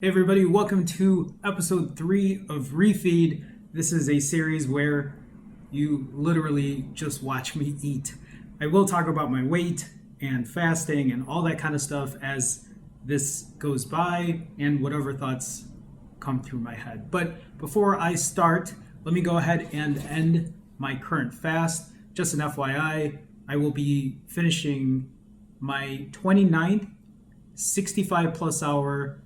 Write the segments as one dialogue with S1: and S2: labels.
S1: Hey everybody, welcome to episode 3 of REFEED. This is a series where you literally just watch me eat. I will talk about my weight and fasting and all that kind of stuff as this goes by and whatever thoughts come through my head. But before I start, let me go ahead and end my current fast. Just an FYI, I will be finishing my 29th 65 plus hour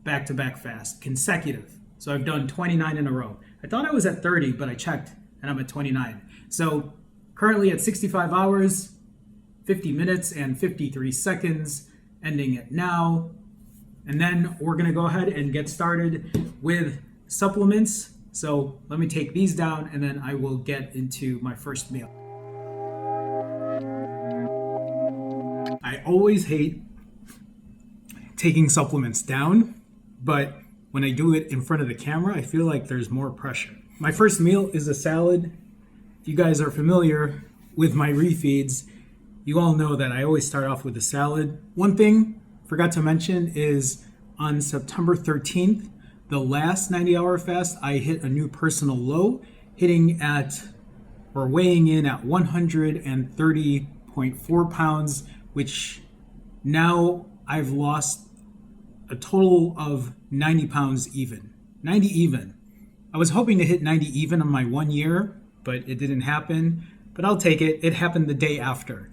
S1: back-to-back fast, consecutive. So I've done 29 in a row. I thought I was at 30, but I checked and I'm at 29. So currently at 65 hours, 50 minutes and 53 seconds, ending it now. And then we're gonna go ahead and get started with supplements. So let me take these down and then I will get into my first meal. I always hate taking supplements down, but when I do it in front of the camera, I feel like there's more pressure. My first meal is a salad. If you guys are familiar with my refeeds, you all know that I always start off with a salad. One thing I forgot to mention is on September 13th, the last 90-hour fast, I hit a new personal low, weighing in at 130.4 pounds, which now I've lost a total of 90 pounds even. 90 even. I was hoping to hit 90 even on my 1 year, but it didn't happen. But I'll take it. It happened the day after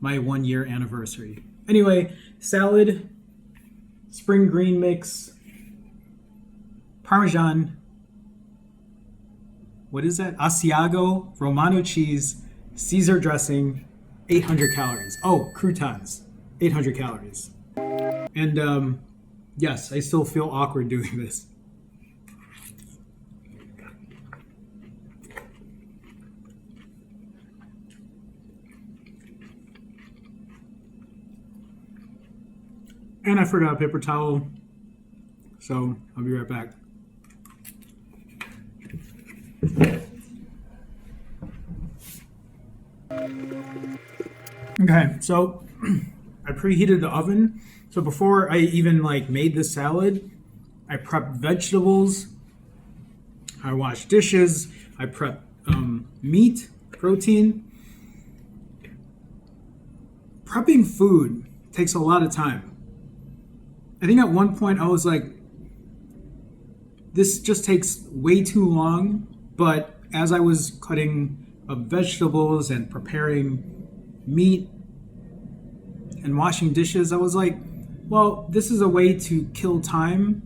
S1: my 1 year anniversary. Anyway, salad, spring green mix, Parmesan, what is that? Asiago, Romano cheese, Caesar dressing, 800 calories. Oh, croutons, 800 calories. And yes, I still feel awkward doing this. And I forgot a paper towel, so I'll be right back. Okay, so I preheated the oven. So before I even made the salad, I prepped vegetables, I washed dishes, I prepped meat, protein. Prepping food takes a lot of time. I think at one point I was like, this just takes way too long. But as I was cutting up vegetables and preparing meat and washing dishes, I was like, well, this is a way to kill time,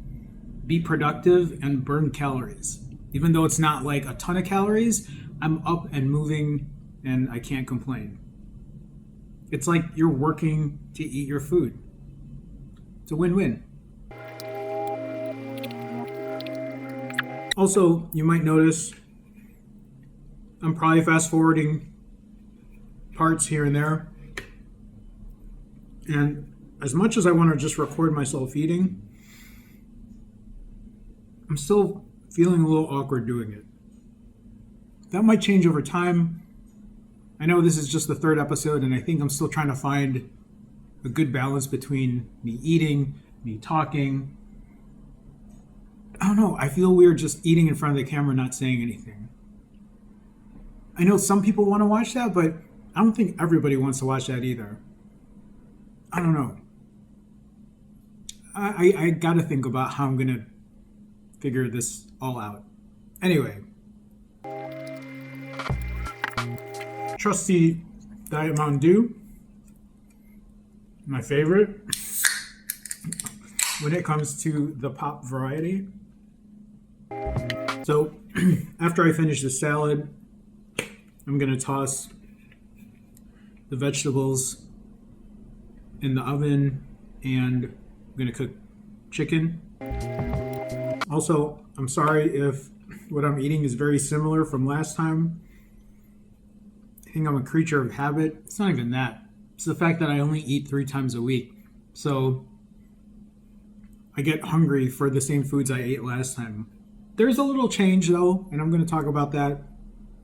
S1: be productive, and burn calories. Even though it's not like a ton of calories, I'm up and moving and I can't complain. It's like you're working to eat your food. It's a win-win. Also, you might notice I'm probably fast-forwarding parts here and there. And as much as I want to just record myself eating, I'm still feeling a little awkward doing it. That might change over time. I know this is just the third episode, and I think I'm still trying to find a good balance between me eating, me talking. I don't know, I feel weird just eating in front of the camera, not saying anything. I know some people want to watch that, but I don't think everybody wants to watch that either. I don't know. I gotta think about how I'm gonna figure this all out. Anyway. Trusty Diet Mountain Dew. My favorite. When it comes to the pop variety. So, after I finish the salad, I'm gonna toss the vegetables in the oven and I'm gonna cook chicken. Also, I'm sorry if what I'm eating is very similar from last time. I think I'm a creature of habit. It's not even that. It's the fact that I only eat 3 times a week. So I get hungry for the same foods I ate last time. There's a little change though, and I'm gonna talk about that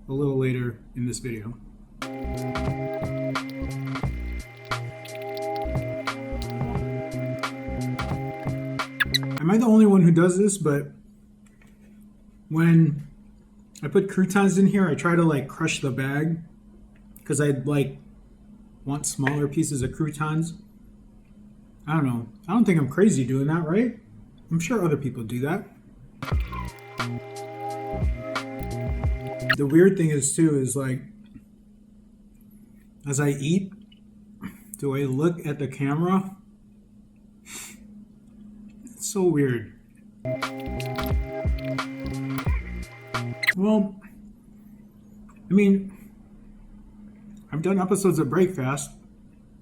S1: a little later in this video. am I the only one who does this? But when I put croutons in here, I try to like crush the bag because I like want smaller pieces of croutons. I don't know. I don't think I'm crazy doing that, right? I'm sure other people do that. The weird thing is too is like as I eat, do I look at the camera? It's so weird. Well, I mean, I've done episodes of Breakfast.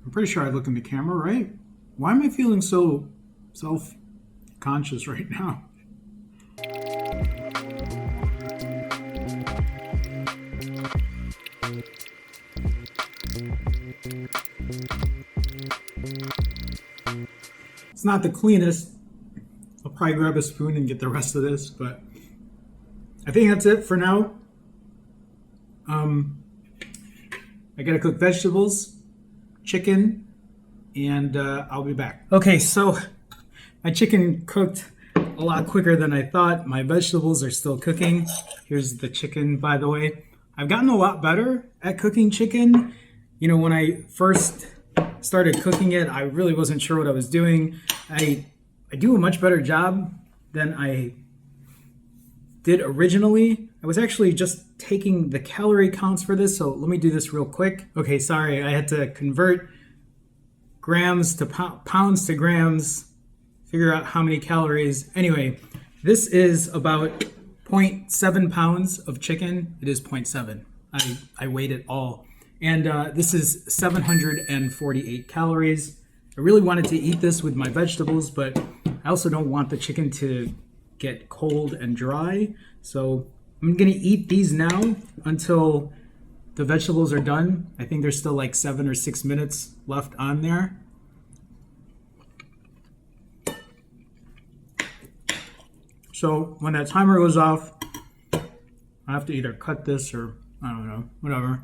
S1: I'm pretty sure I look in the camera, right? Why am I feeling so self-conscious right now? It's not the cleanest. I'll probably grab a spoon and get the rest of this, but I think that's it for now. I gotta cook vegetables, chicken, and I'll be back. Okay, so my chicken cooked a lot quicker than I thought. My vegetables are still cooking. Here's the chicken, by the way. I've gotten a lot better at cooking chicken. You know, when I first started cooking it, I really wasn't sure what I was doing. I do a much better job than I did originally. I was actually just taking the calorie counts for this, so let me do this real quick. Okay, sorry, I had to convert grams to pounds to grams, figure out how many calories. Anyway, this is about 0.7 pounds of chicken. It is 0.7. I weighed it all. And this is 748 calories. I really wanted to eat this with my vegetables, but I also don't want the chicken to get cold and dry. So I'm gonna eat these now until the vegetables are done. I think there's still like 7 or 6 minutes left on there. So when that timer goes off, I have to either cut this or I don't know, whatever.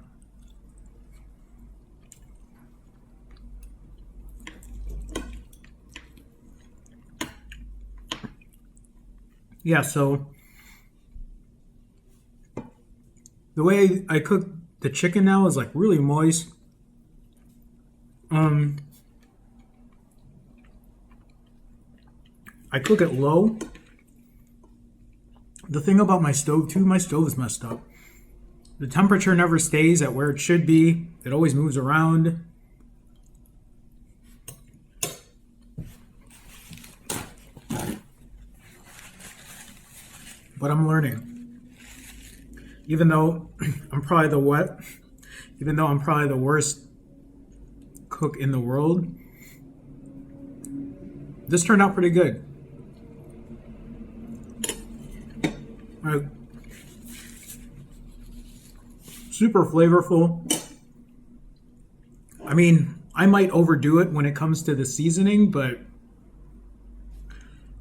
S1: Yeah, so the way I cook the chicken now is like really moist. I cook it low. The thing about my stove too, my stove is messed up. The temperature never stays at where it should be. It always moves around. But I'm learning. Even though I'm probably the worst cook in the world, this turned out pretty good. Super flavorful. I mean, I might overdo it when it comes to the seasoning, but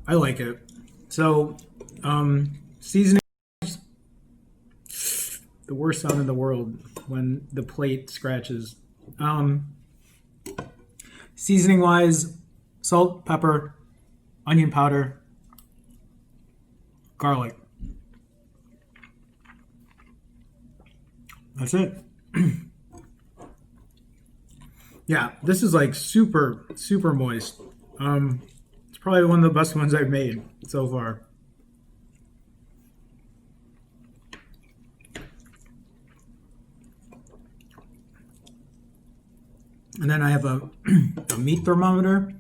S1: I like it. So, seasoning, the worst sound in the world when the plate scratches. Seasoning wise, salt, pepper, onion powder, garlic. That's it. Yeah, this is like super, super moist. It's probably one of the best ones I've made so far. And then I have a meat thermometer.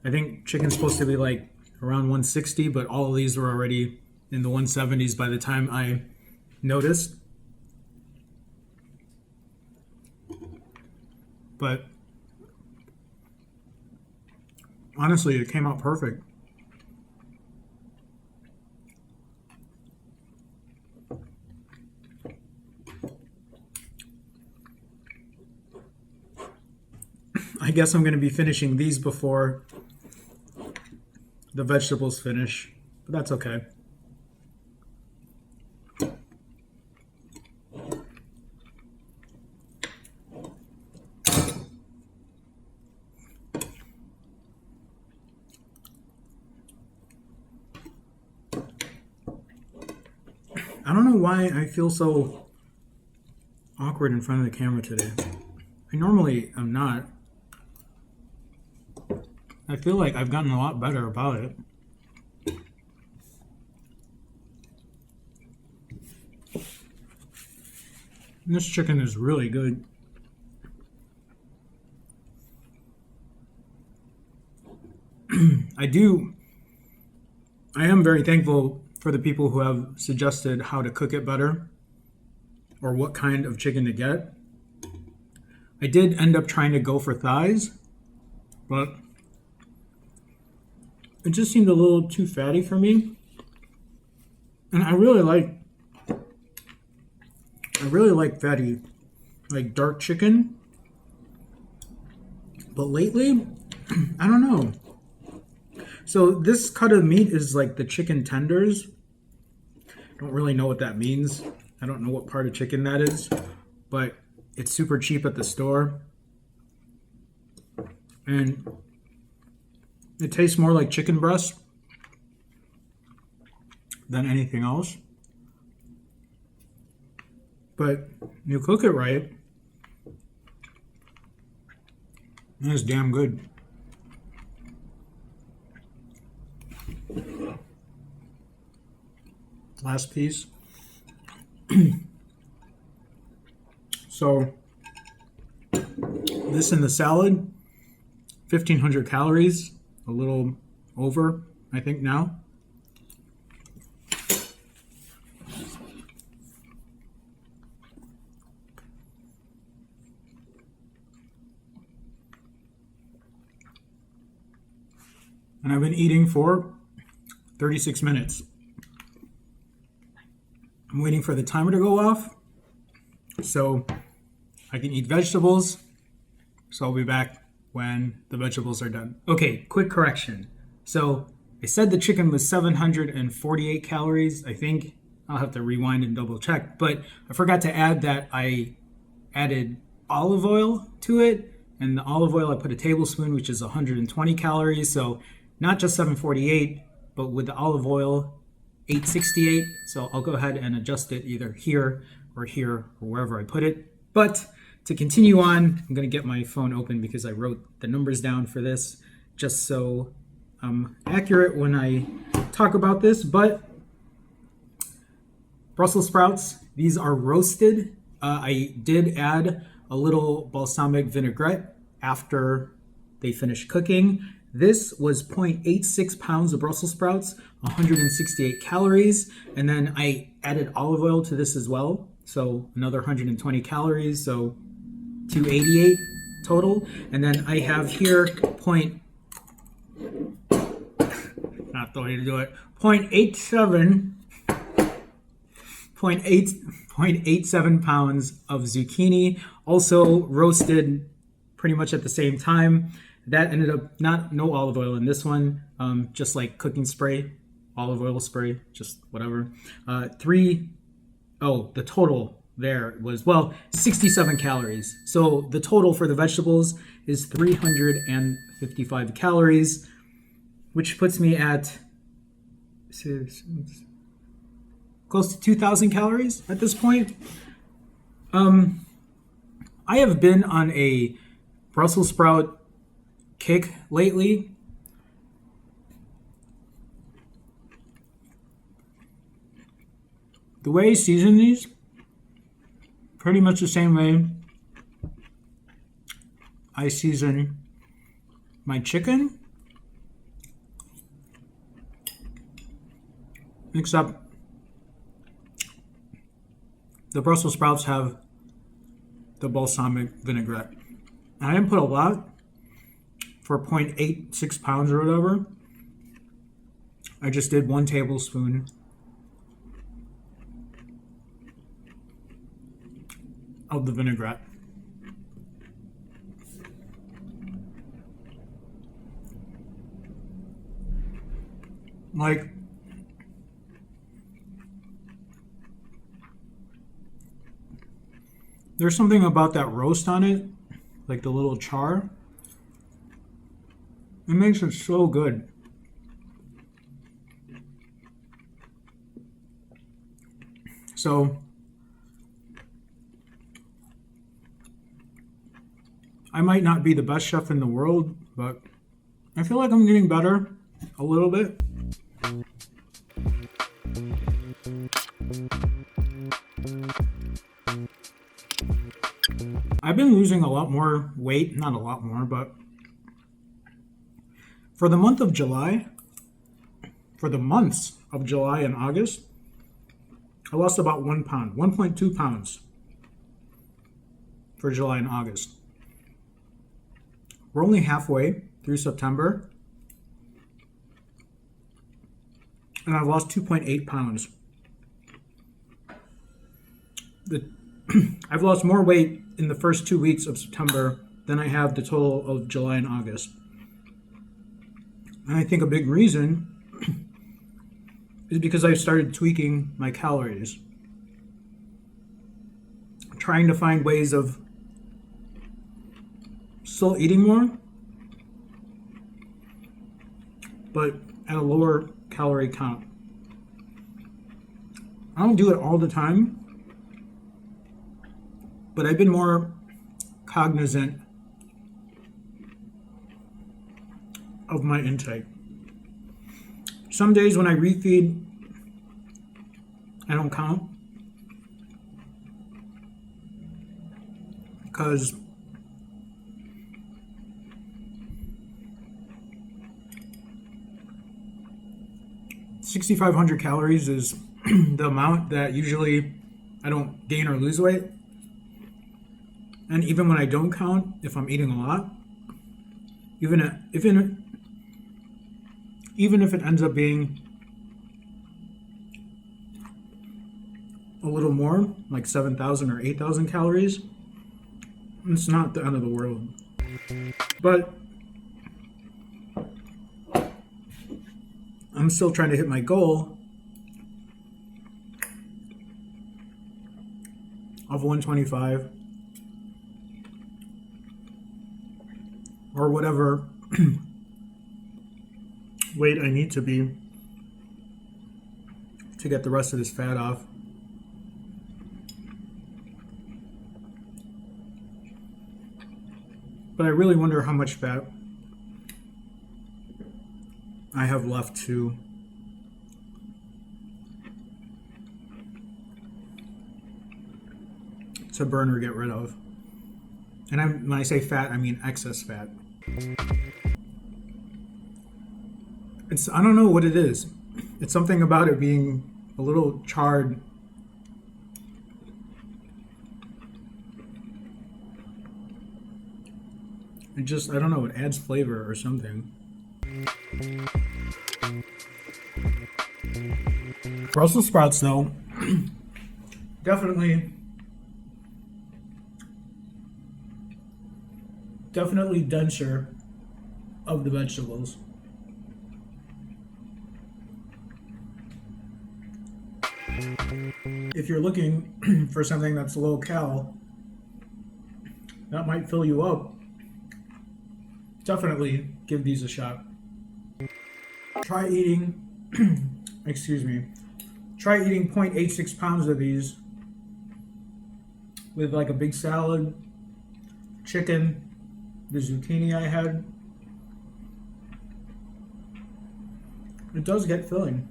S1: I think chicken's supposed to be like around 160, but all of these were already in the 170s by the time I noticed. But honestly, it came out perfect. I guess I'm going to be finishing these before the vegetables finish, but that's okay. I don't know why I feel so awkward in front of the camera today. I normally am not. I feel like I've gotten a lot better about it. This chicken is really good. I am very thankful for the people who have suggested how to cook it better or what kind of chicken to get. I did end up trying to go for thighs, but it just seemed a little too fatty for me. And I really like fatty, like dark chicken. But lately, I don't know. So this cut of meat is like the chicken tenders. Don't really know what that means. I don't know what part of chicken that is, but it's super cheap at the store. And it tastes more like chicken breast than anything else. But you cook it right, and it's damn good. Last piece. So this in the salad, 1,500 calories, a little over, I think now. And I've been eating for 36 minutes. I'm waiting for the timer to go off so I can eat vegetables. So I'll be back when the vegetables are done. Okay, quick correction. So I said the chicken was 748 calories. I think I'll have to rewind and double check, but I forgot to add that I added olive oil to it. And the olive oil, I put a tablespoon, which is 120 calories. So not just 748, but with the olive oil, 868. So I'll go ahead and adjust it either here or wherever I put it. But to continue on, I'm going to get my phone open because I wrote the numbers down for this just so I'm accurate when I talk about this. But Brussels sprouts, these are roasted. I did add a little balsamic vinaigrette after they finished cooking. This was 0.86 pounds of Brussels sprouts, 168 calories. And then I added olive oil to this as well. So another 120 calories, so 288 total. And then I have here not the way to do it, 0.87 pounds of zucchini, also roasted pretty much at the same time. That ended up no olive oil in this one, just like cooking spray, olive oil spray, just whatever. The total there was, 67 calories. So the total for the vegetables is 355 calories, which puts me at close to 2,000 calories at this point. I have been on a Brussels sprout kick lately. The way I season these, pretty much the same way I season my chicken, except the Brussels sprouts have the balsamic vinaigrette. I didn't put a lot for 0.86 pounds or whatever. I just did 1 tablespoon of the vinaigrette. Like, there's something about that roast on it, like the little char. It makes it so good. So I might not be the best chef in the world, but I feel like I'm getting better a little bit. I've been losing a lot more weight, not a lot more, but for the month of July, for the months of July and August, I lost about 1 pound, 1.2 pounds for July and August. We're only halfway through September, and I've lost 2.8 pounds. I've lost more weight in the first 2 weeks of September than I have the total of July and August. And I think a big reason is because I started tweaking my calories, trying to find ways of still eating more, but at a lower calorie count. I don't do it all the time, but I've been more cognizant of my intake. Some days when I refeed, I don't count because $6,500 calories is the amount that usually I don't gain or lose weight. And even when I don't count, if I'm eating a lot, even if it ends up being a little more, like 7,000 or 8,000 calories, it's not the end of the world. But I'm still trying to hit my goal of 125 or whatever weight I need to be to get the rest of this fat off. But I really wonder how much fat I have left to burn or get rid of. And when I say fat, I mean excess fat. I don't know what it is. It's something about it being a little charred. I don't know, it adds flavor or something. Brussels sprouts, though, definitely denser of the vegetables. If you're looking for something that's low cal, that might fill you up. Definitely give these a shot. Try eating, try eating 0.86 pounds of these with like a big salad, chicken, the zucchini I had. It does get filling.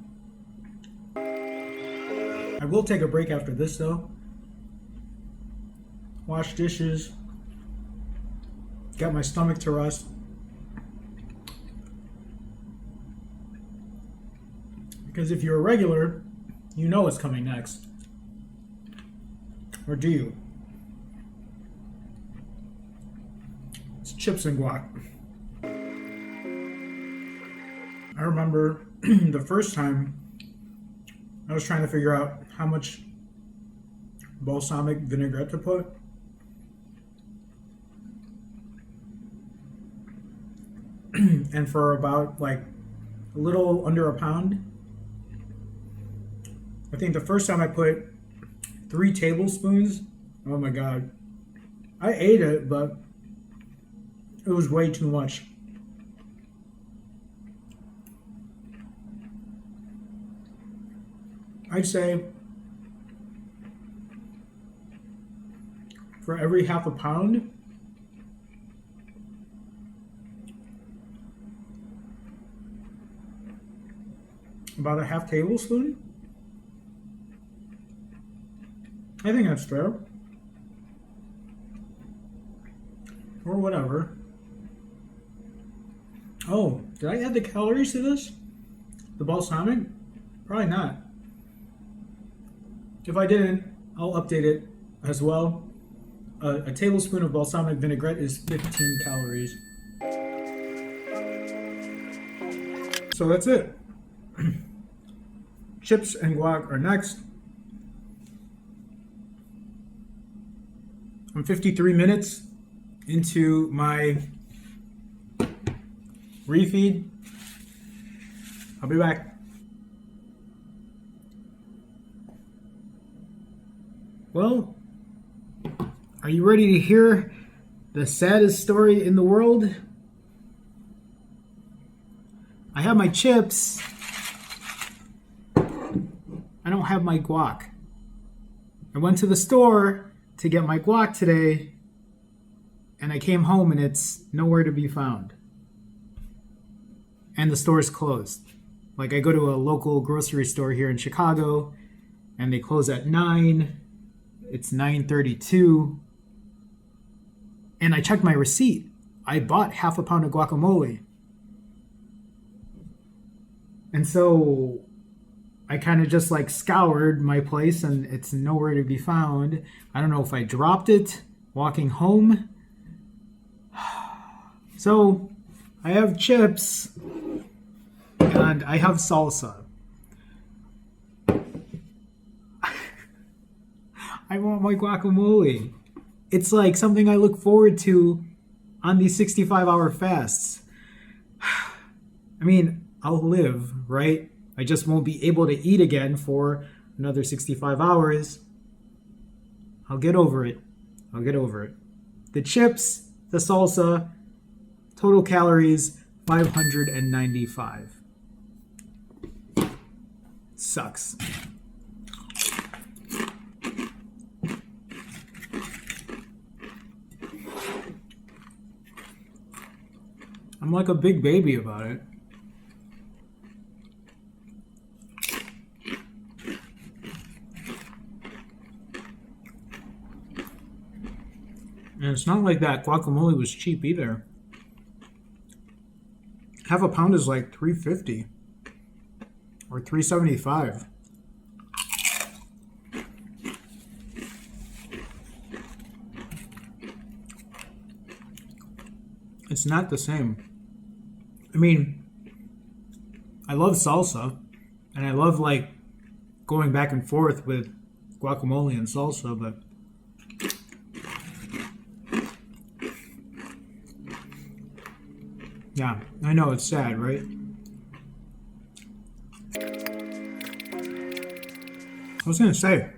S1: I will take a break after this though. Wash dishes. Got my stomach to rest. Because if you're a regular, you know what's coming next. Or do you? It's chips and guac. I remember the first time I was trying to figure out how much balsamic vinaigrette to put. And for about like a little under a pound, I think the first time I put 3 tablespoons, oh my God. I ate it, but it was way too much. I'd say for every half a pound. About a half tablespoon. I think that's fair. Or whatever. Oh, did I add the calories to this? The balsamic? Probably not. If I didn't, I'll update it as well. A tablespoon of balsamic vinaigrette is 15 calories. So that's it. Chips and guac are next. I'm 53 minutes into my refeed. I'll be back. Well, are you ready to hear the saddest story in the world? I have my chips. I don't have my guac. I went to the store to get my guac today, and I came home and it's nowhere to be found. And the store's closed. Like, I go to a local grocery store here in Chicago, and they close at 9. It's 9:32. And I checked my receipt. I bought half a pound of guacamole. And so I kind of just like scoured my place and it's nowhere to be found. I don't know if I dropped it walking home. So I have chips and I have salsa. I want my guacamole. It's like something I look forward to on these 65-hour fasts. I mean, I'll live, right? I just won't be able to eat again for another 65 hours. I'll get over it. I'll get over it. The chips, the salsa, total calories, 595. Sucks. I'm like a big baby about it. And it's not like that guacamole was cheap either. Half a pound is like $3.50 or $3.75. It's not the same. I mean, I love salsa, and I love like going back and forth with guacamole and salsa, but yeah, I know it's sad, right? I was gonna say,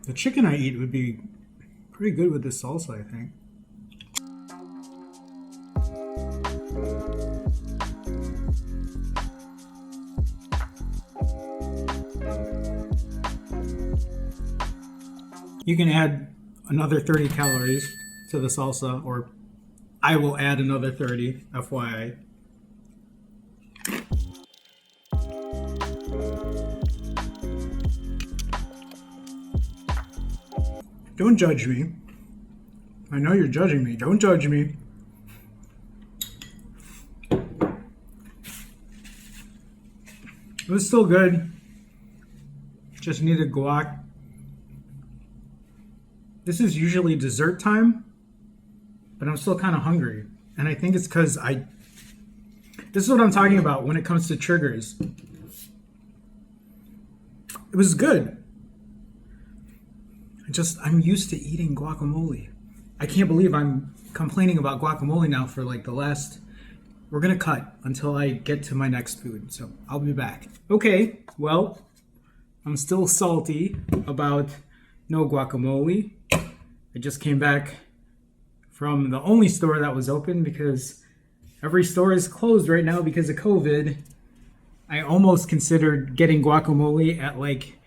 S1: the chicken I eat would be pretty good with this salsa, I think. You can add another 30 calories to the salsa, or I will add another 30, FYI. Don't judge me. I know you're judging me. Don't judge me. It was still good. Just needed guac. This is usually dessert time, but I'm still kind of hungry. And I think it's because this is what I'm talking about when it comes to triggers. It was good. I'm used to eating guacamole. I can't believe I'm complaining about guacamole now for like we're gonna cut until I get to my next food. So I'll be back. Okay, well, I'm still salty about no guacamole. I just came back from the only store that was open because every store is closed right now because of COVID. I almost considered getting guacamole at like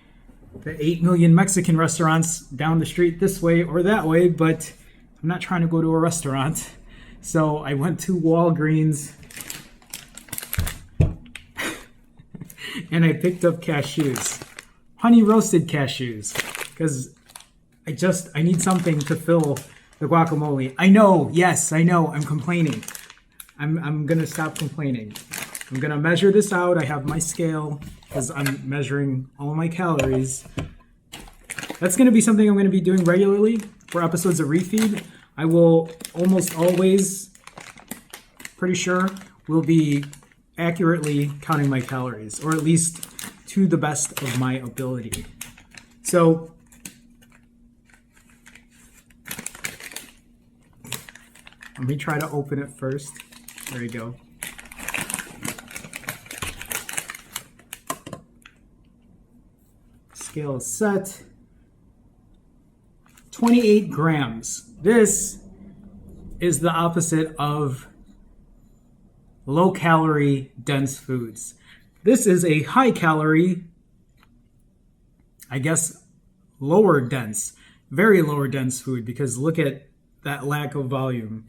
S1: the 8 million Mexican restaurants down the street this way or that way, but I'm not trying to go to a restaurant. So I went to Walgreens and I picked up cashews, honey roasted cashews, because I need something to fill the guacamole. I know, yes, I know, I'm complaining. I'm gonna stop complaining. I'm gonna measure this out. I have my scale because I'm measuring all my calories. That's gonna be something I'm gonna be doing regularly for episodes of Refeed. I will almost always, pretty sure, will be accurately counting my calories, or at least to the best of my ability. So let me try to open it first. There you go. Scale is set. 28 grams. This is the opposite of low-calorie, dense foods. This is a high-calorie, I guess, lower dense, very lower dense food, because look at that lack of volume.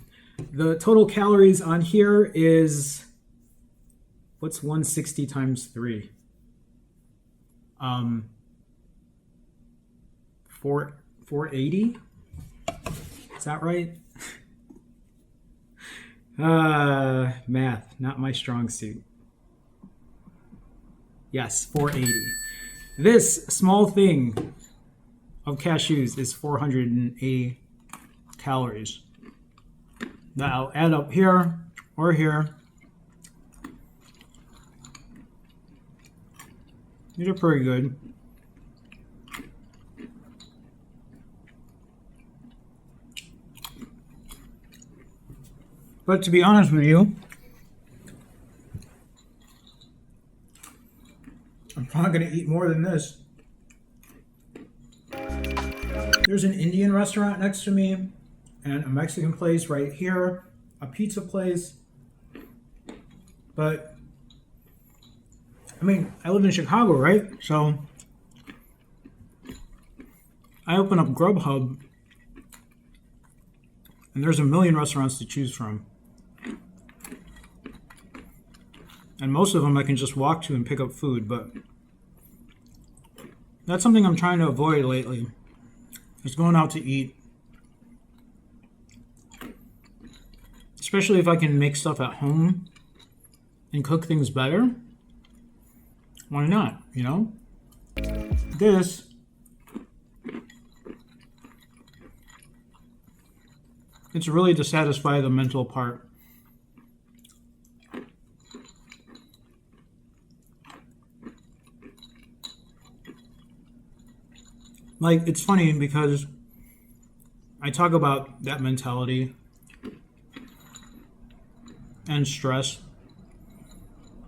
S1: The total calories on here is, what's 160 times 3? 480? Is that right? Math, not my strong suit. Yes, 480. This small thing of cashews is 480 calories. That I'll add up here or here. These are pretty good. But to be honest with you, I'm probably going to eat more than this. There's an Indian restaurant next to me, and a Mexican place right here, a pizza place. But, I mean, I live in Chicago, right? So, I open up Grubhub, and there's a million restaurants to choose from. And most of them I can just walk to and pick up food, but that's something I'm trying to avoid lately, is going out to eat. Especially if I can make stuff at home and cook things better. Why not, you know? This it's really to satisfy the mental part. Like, it's funny because I talk about that mentality and stress,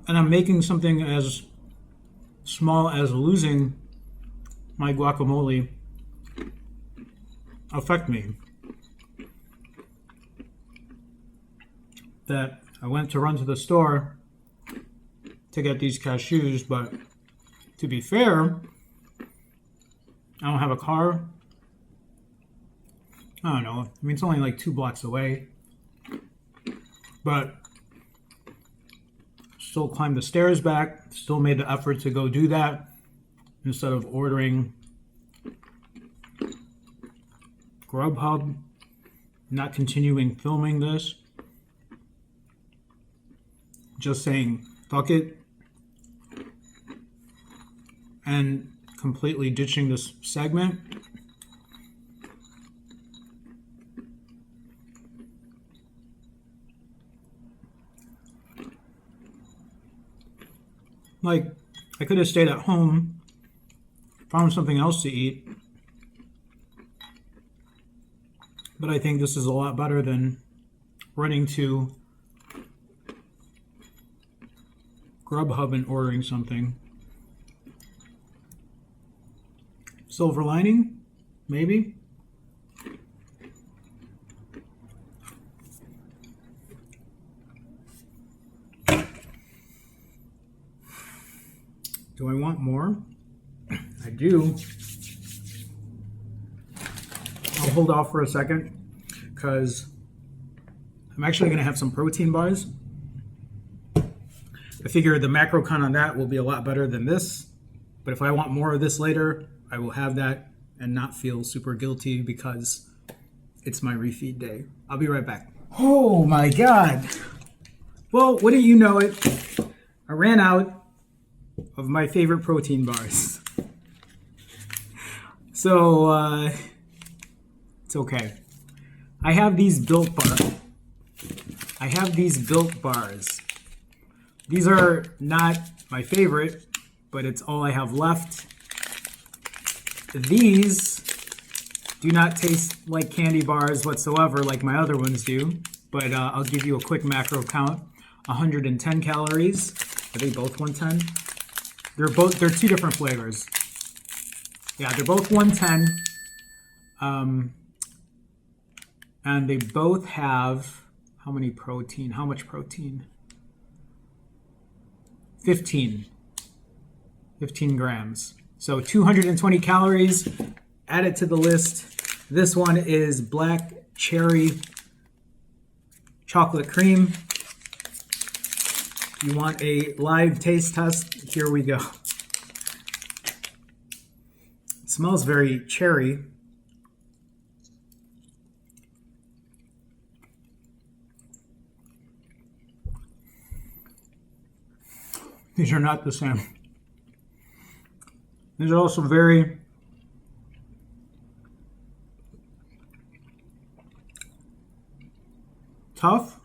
S1: and I'm making something as small as losing my guacamole affect me. That I went to run to the store to get these cashews, but to be fair, I don't have a car. I don't know. I mean, it's only like 2 blocks away. But still climbed the stairs back. Still made the effort to go do that instead of ordering Grubhub. Not continuing filming this. Just saying, fuck it. And completely ditching this segment. Like, I could have stayed at home, found something else to eat, but I think this is a lot better than running to Grubhub and ordering something. Silver lining? Maybe? Do I want more? I I do. I'll hold off for a second because I'm actually going to have some protein bars. I figure the macro count on that will be a lot better than this. But if I want more of this later, I will have that and not feel super guilty because it's my refeed day. I'll be right back. Oh my God. Well, wouldn't you know it, I ran out of my favorite protein bars. So, it's okay. I have these built bars. These are not my favorite, but it's all I have left. These do not taste like candy bars whatsoever like my other ones do, but I'll give you a quick macro count. 110 calories. Are they both 110? They're two different flavors. Yeah, they're both 110. And they both have how much protein? 15 grams. So 220 calories. Add it to the list. This one is black cherry chocolate cream. You want a live taste test? Here we go. It smells very cherry. These are not the same. These are also very tough.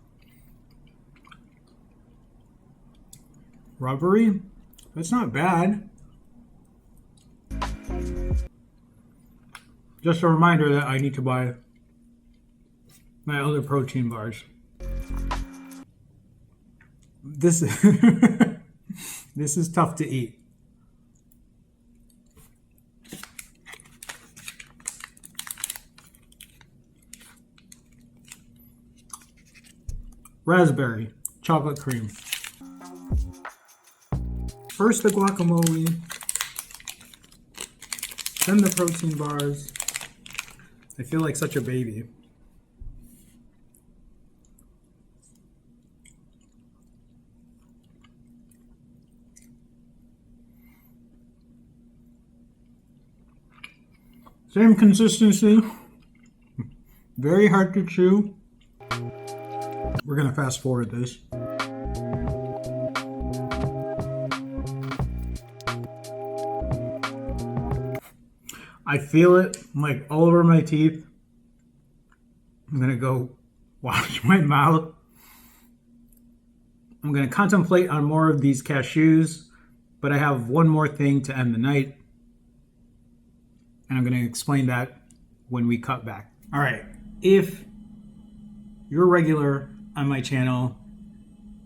S1: Rubbery. That's not bad. Just a reminder that I need to buy my other protein bars. This is tough to eat. Raspberry, chocolate cream. First the guacamole, then the protein bars. I feel like such a baby. Same consistency, very hard to chew. We're gonna fast forward this. I feel it like all over my teeth. I'm gonna go wash my mouth. I'm gonna contemplate on more of these cashews, but I have one more thing to end the night. And I'm gonna explain that when we cut back. All right, if you're regular on my channel,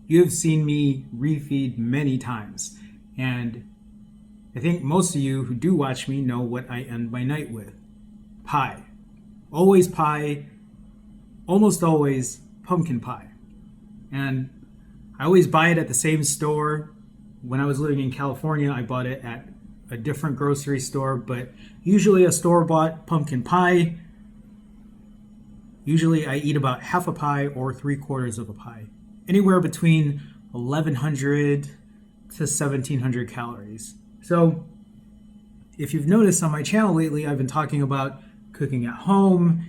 S1: you have seen me refeed many times. And I think most of you who do watch me know what I end my night with. Pie. Always pie. Almost always pumpkin pie. And I always buy it at the same store. When I was living in California, I bought it at a different grocery store, but usually a store-bought pumpkin pie. Usually I eat about half a pie or 3/4 of a pie. Anywhere between 1,100 to 1,700 calories. So if you've noticed on my channel lately, I've been talking about cooking at home,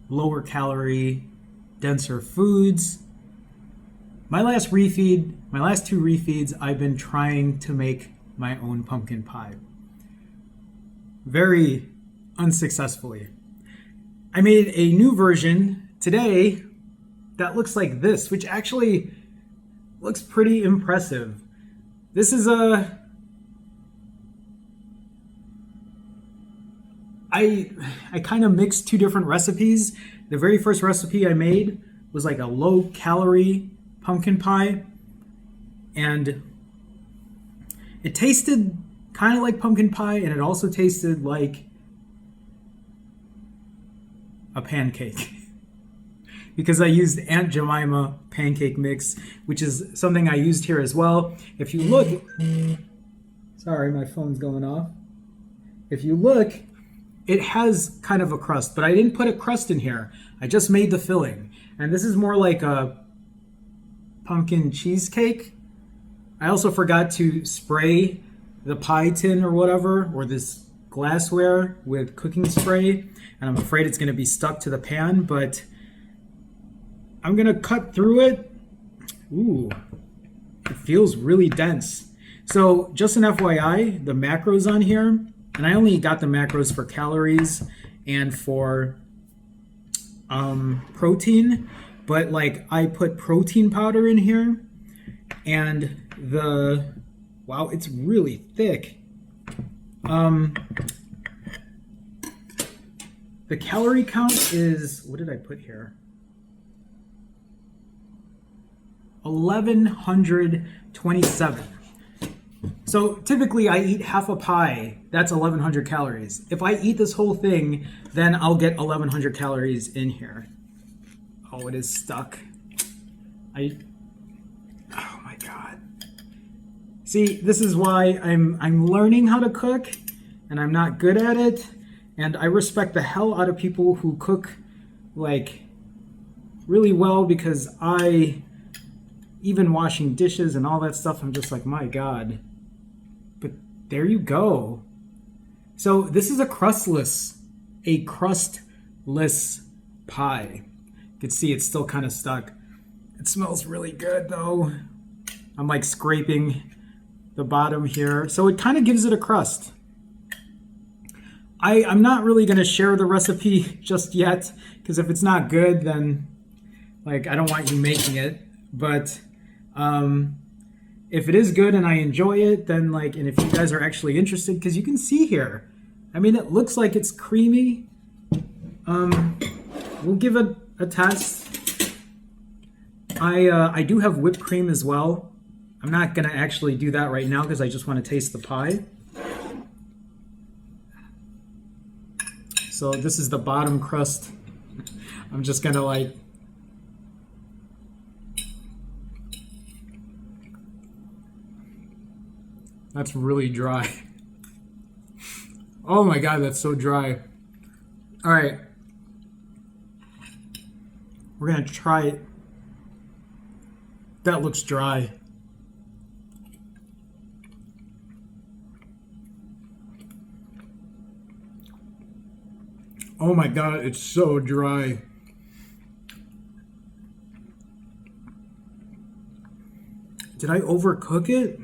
S1: lower calorie, denser foods. My last two refeeds, I've been trying to make my own pumpkin pie. Very unsuccessfully. I made a new version today that looks like this, which actually looks pretty impressive. This is I kind of mixed two different recipes. The very first recipe I made was like a low calorie pumpkin pie, and it tasted kind of like pumpkin pie, and it also tasted like a pancake because I used Aunt Jemima pancake mix, which is something I used here as well. If you look Sorry, my phone's going off. If you look, it has kind of a crust, but I didn't put a crust in here. I just made the filling. And this is more like a pumpkin cheesecake. I also forgot to spray the pie tin or whatever, or this glassware with cooking spray. And I'm afraid it's going to be stuck to the pan, but I'm going to cut through it. Ooh, it feels really dense. So just an FYI, the macros on here, and I only got the macros for calories and for protein, but like I put protein powder in here, and wow, it's really thick. The calorie count is, what did I put here? 1127. So typically I eat half a pie, that's 1100 calories. If I eat this whole thing, then I'll get 1100 calories in here. Oh, it is stuck. Oh my God. See, this is why I'm learning how to cook, and I'm not good at it. And I respect the hell out of people who cook like really well, because even washing dishes and all that stuff, I'm just like, my God. But there you go. So this is a crustless pie. You can see it's still kind of stuck. It smells really good though. I'm like scraping the bottom here. So it kind of gives it a crust. I'm not really going to share the recipe just yet, because if it's not good, then like I don't want you making it. But if it is good and I enjoy it, then like, and if you guys are actually interested, because you can see here, I mean, it looks like it's creamy. We'll give it a test. I do have whipped cream as well. I'm not gonna actually do that right now because I just want to taste the pie. So this is the bottom crust. I'm just gonna like, that's really dry. Oh my God, that's so dry. All right, we're gonna try it. That looks dry. Oh my God, it's so dry. Did I overcook it?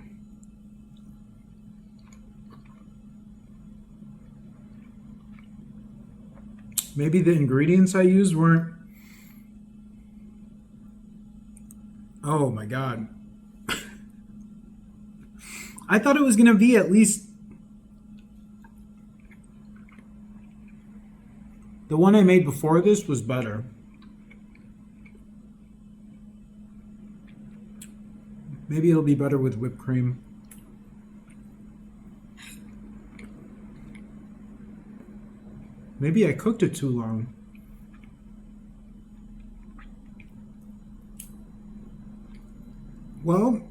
S1: Maybe the ingredients I used weren't. Oh my God. I thought it was gonna be at least. The one I made before this was better. Maybe it'll be better with whipped cream. Maybe I cooked it too long. Well,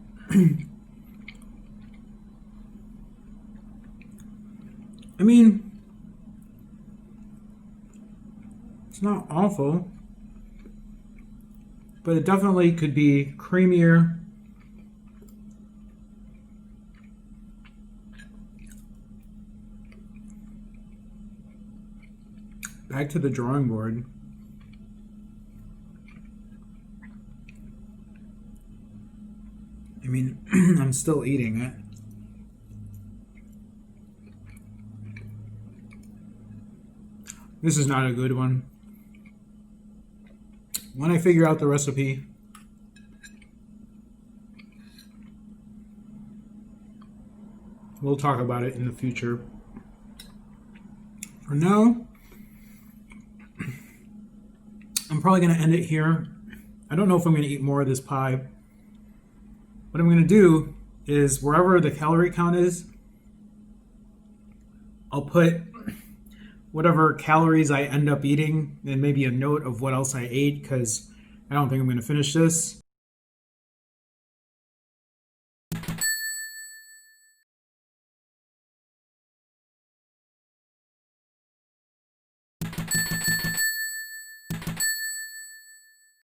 S1: I mean, it's not awful, but it definitely could be creamier. Back to the drawing board. I mean, I'm still eating it. This is not a good one. When I figure out the recipe, we'll talk about it in the future. For now, I'm probably going to end it here. I don't know if I'm going to eat more of this pie. What I'm going to do is wherever the calorie count is, I'll put whatever calories I end up eating and maybe a note of what else I ate, because I don't think I'm going to finish this.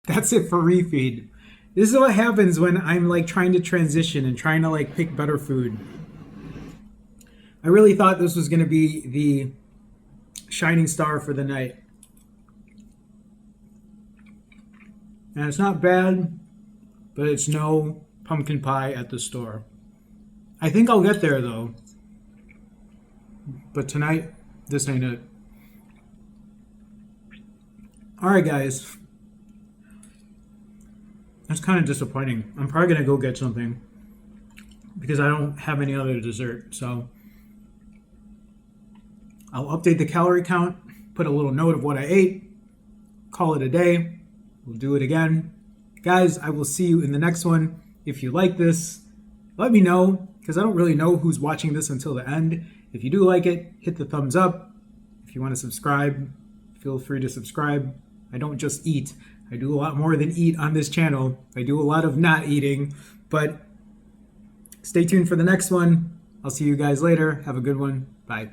S1: That's it for refeed. This is what happens when I'm like trying to transition and trying to like pick better food. I really thought this was going to be the shining star for the night. And it's not bad, but it's no pumpkin pie at the store. I think I'll get there though. But tonight, this ain't it. Alright guys. That's kind of disappointing. I'm probably going to go get something because I don't have any other dessert. So I'll update the calorie count, put a little note of what I ate, call it a day. We'll do it again. Guys, I will see you in the next one. If you like this, let me know because I don't really know who's watching this until the end. If you do like it, hit the thumbs up. If you want to subscribe, feel free to subscribe. I don't just eat. I do a lot more than eat on this channel. I do a lot of not eating, but stay tuned for the next one. I'll see you guys later. Have a good one. Bye.